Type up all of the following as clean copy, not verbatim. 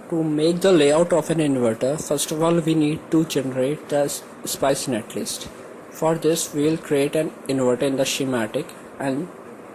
To make the layout of an inverter, first of all we need to generate the spice netlist. For this we will create an inverter in the schematic and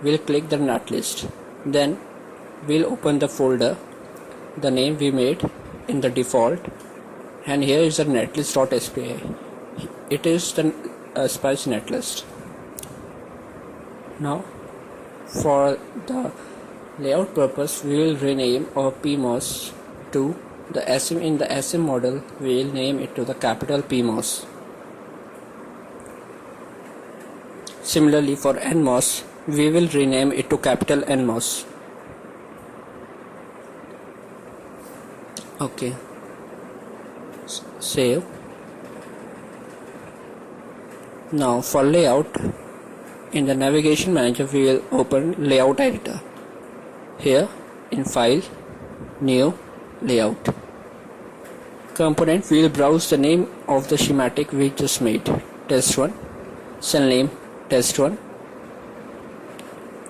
we'll click the netlist. Then we'll open the folder, the name we made in the default, and here is the netlist.spi. It is the spice netlist. Now for the layout purpose we will rename our PMOS to the SM. In the SM model we will name it to the capital PMOS. Similarly for NMOS we will rename it to capital NMOS. Okay, save. Now for layout, in the navigation manager we will open layout editor. Here in file, new, layout. Component, we will browse the name of the schematic we just made, test1, cell name test1.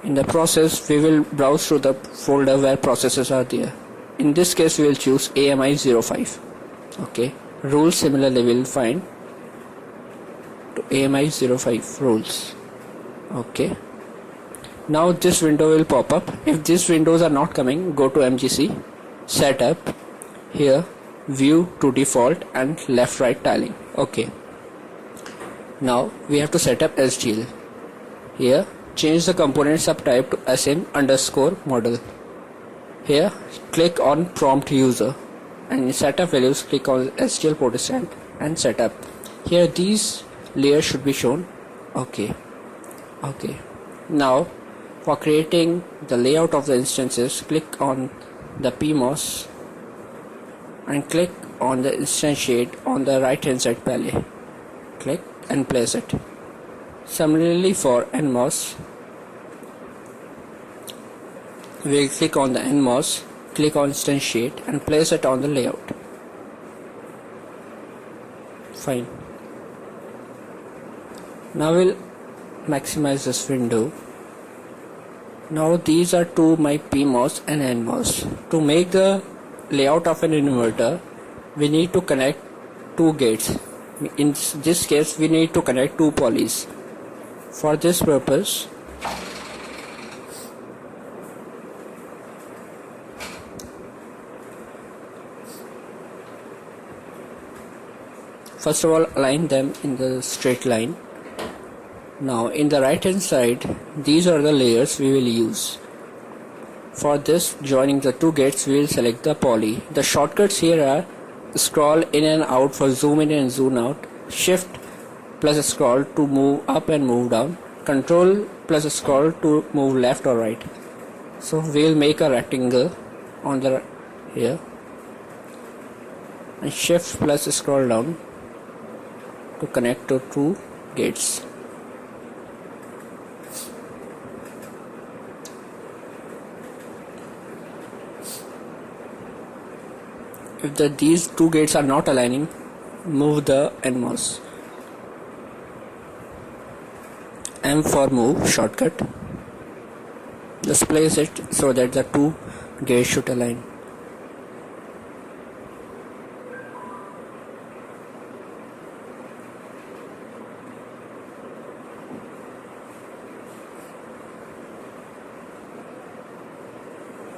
In the process we will browse through the folder where processes are there. In this case we will choose AMI05. Okay, rules similarly we will find to AMI05 rules. Okay, now this window will pop up. If these windows are not coming, go to MGC, setup, here view to default and left right tiling. Okay, now we have to set up SGL. Here change the component subtype to SM_model. Here click on prompt user and in setup values click on SGL Protestant and setup. Here these layers should be shown. Okay, now for creating the layout of the instances, click on the PMOS and click on the instantiate on the right hand side panel. Click and place it. Similarly for NMOS, we will click on the NMOS, click on instantiate and place it on the layout. Fine. Now we'll maximize this window. Now these are two my PMOS and NMOS. To make the layout of an inverter, we need to connect two gates. In this case we need to connect two polys. For this purpose first of all align them in the straight line. Now in the right hand side these are the layers we will use. For this, joining the two gates we will select the poly. The shortcuts here are scroll in and out for zoom in and zoom out, shift plus scroll to move up and move down, control plus scroll to move left or right. So we will make a rectangle on the here and shift plus scroll down to connect to two gates. If these two gates are not aligning, move the NMOS. M for move shortcut. Just place it so that the two gates should align.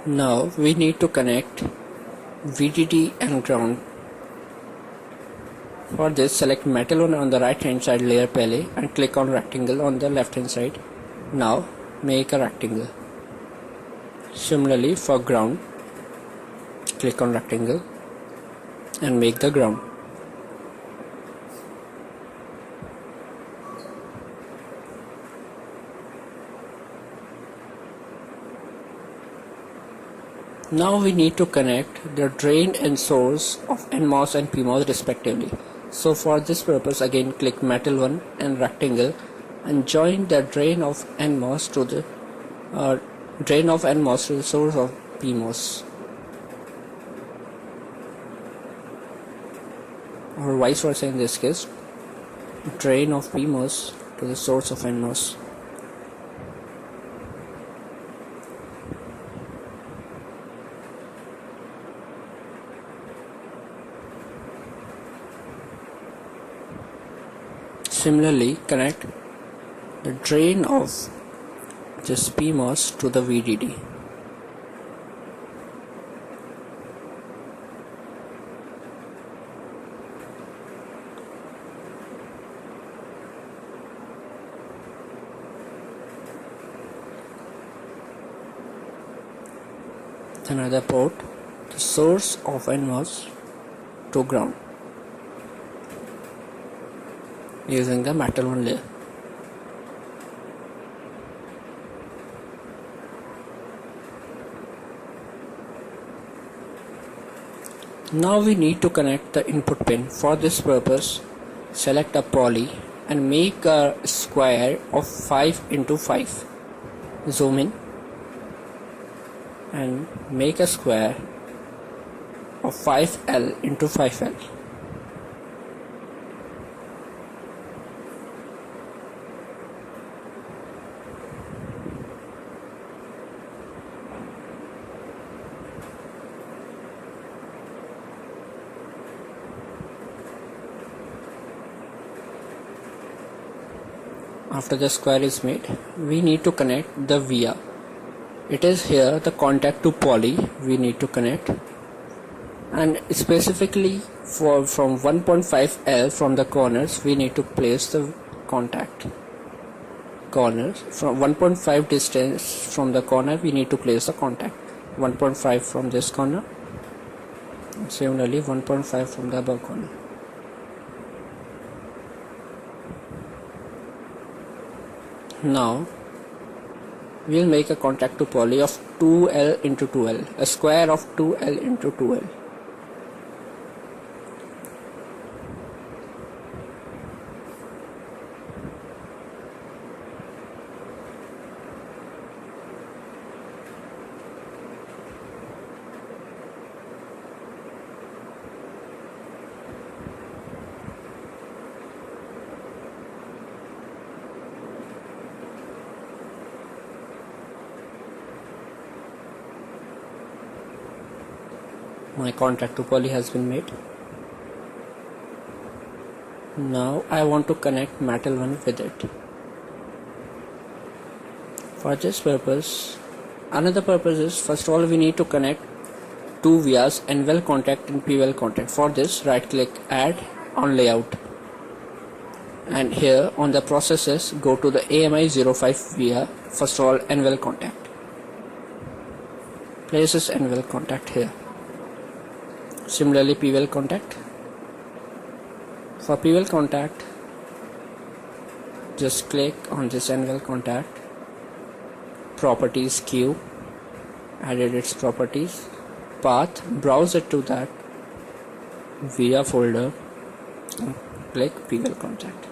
Now we need to connect VDD and ground. For this, select metal one on the right hand side layer palette and click on rectangle on the left hand side. Now make a rectangle. Similarly for ground, click on rectangle and make the ground. Now we need to connect the drain and source of NMOS and PMOS respectively. So for this purpose again click metal one and rectangle and join the drain of NMOS to the source of PMOS, or vice versa in this case, drain of PMOS to the source of NMOS. Similarly, connect the drain of this PMOS to the VDD. Another port, the source of NMOS to ground using the metal one layer. Now we need to connect the input pin. For this purpose, select a poly and make a square of 5 into 5. Zoom in and make a square of 5L into 5L. After the square is made, we need to connect the via. It is here the contact to poly we need to connect, and specifically from 1.5L from the corners we need to place the contact. Corners from 1.5 distance from the corner we need to place the contact. 1.5 from this corner, similarly 1.5 from the above corner. Now we'll make a contact to poly of 2L into 2L, a square of 2L into 2L. My contact to poly has been made. Now I want to connect metal one with it. For this purpose, another purpose is, first of all we need to connect two vias, N-well contact and P-well contact. For this, right click, add on layout, and here on the processes go to the AMI05 via. First of all, N-well contact. Place this N-well contact here. Similarly, P-well contact. For P-well contact, just click on this N-well contact, properties queue, added its properties, path, browse it to that via folder, and click P-well contact.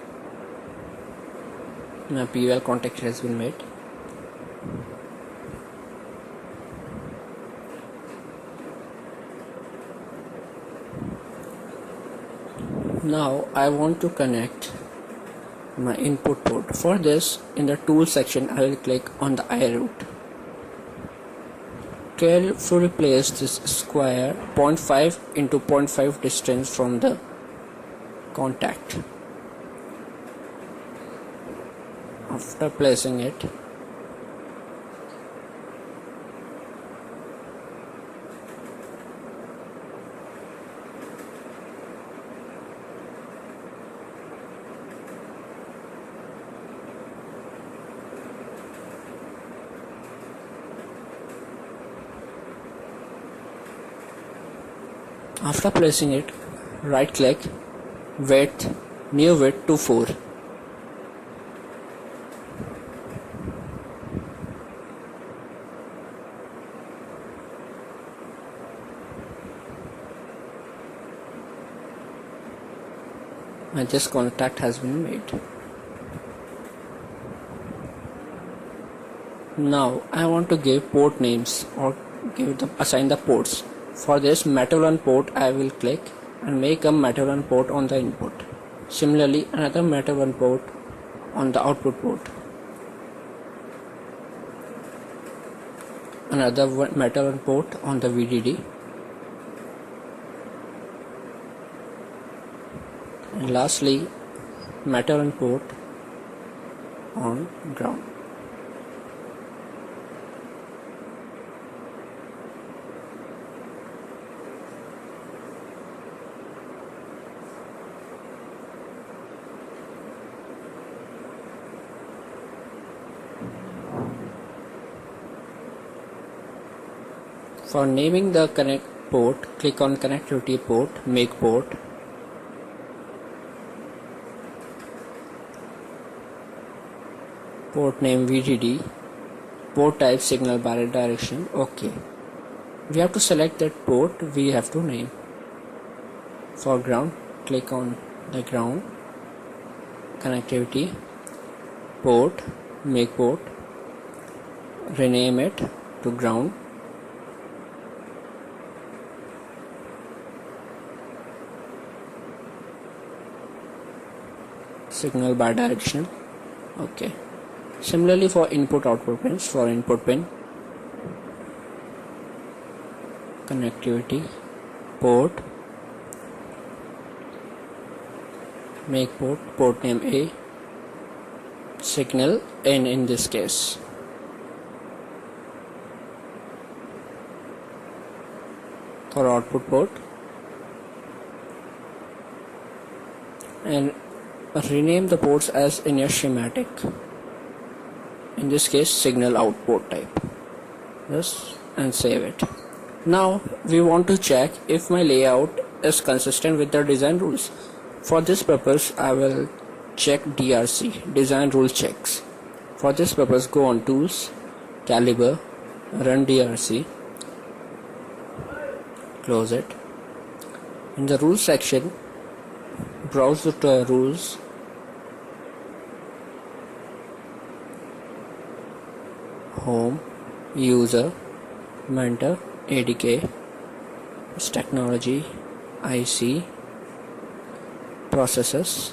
Now P-well contact has been made. Now I want to connect my input port. For this, in the tool section I will click on the I route. Carefully place this square 0.5 into 0.5 distance from the contact. After placing it, right click, width, new width to 4. And this contact has been made. Now I want to give port names or assign the ports. For this, metal 1 port I will click and make a metal 1 port on the input. Similarly, another metal 1 port on the output port. Another metal 1 port on the VDD. And lastly, metal and port on ground. For naming the connect port, click on connectivity port, make port. Port name VDD, port type signal bidirectional. OK. We have to select that port we have to name. For ground, click on the ground, connectivity, port, make port, rename it to ground. Signal bidirectional. OK. Similarly for input output pins, for input pin, connectivity, port, make port, port name A, signal N in this case. For output port, and rename the ports as in your schematic, in this case signal output type. Yes, and save it. Now we want to check if my layout is consistent with the design rules. For this purpose I will check DRC, design rule checks. For this purpose go on tools, caliber, run DRC, close it. In the rules section, browse the rules, home, user, mentor, ADK, technology, IC, processes,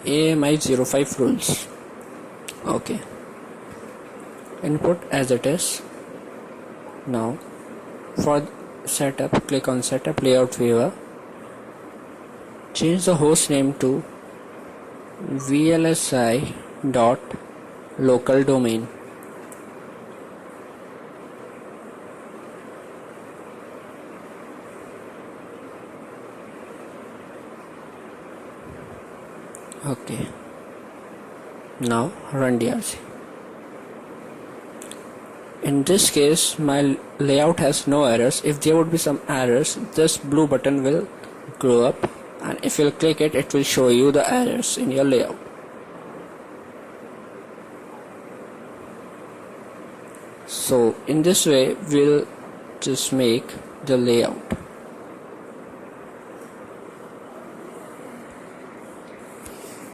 AMI 05 rules. OK. Input as it is. Now for setup, click on setup layout viewer. Change the host name to vlsi.local domain. OK. Now run DRC. In this case my layout has no errors. If there would be some errors, this blue button will glow up, and if you click it, it will show you the errors in your layout. So in this way we'll just make the layout.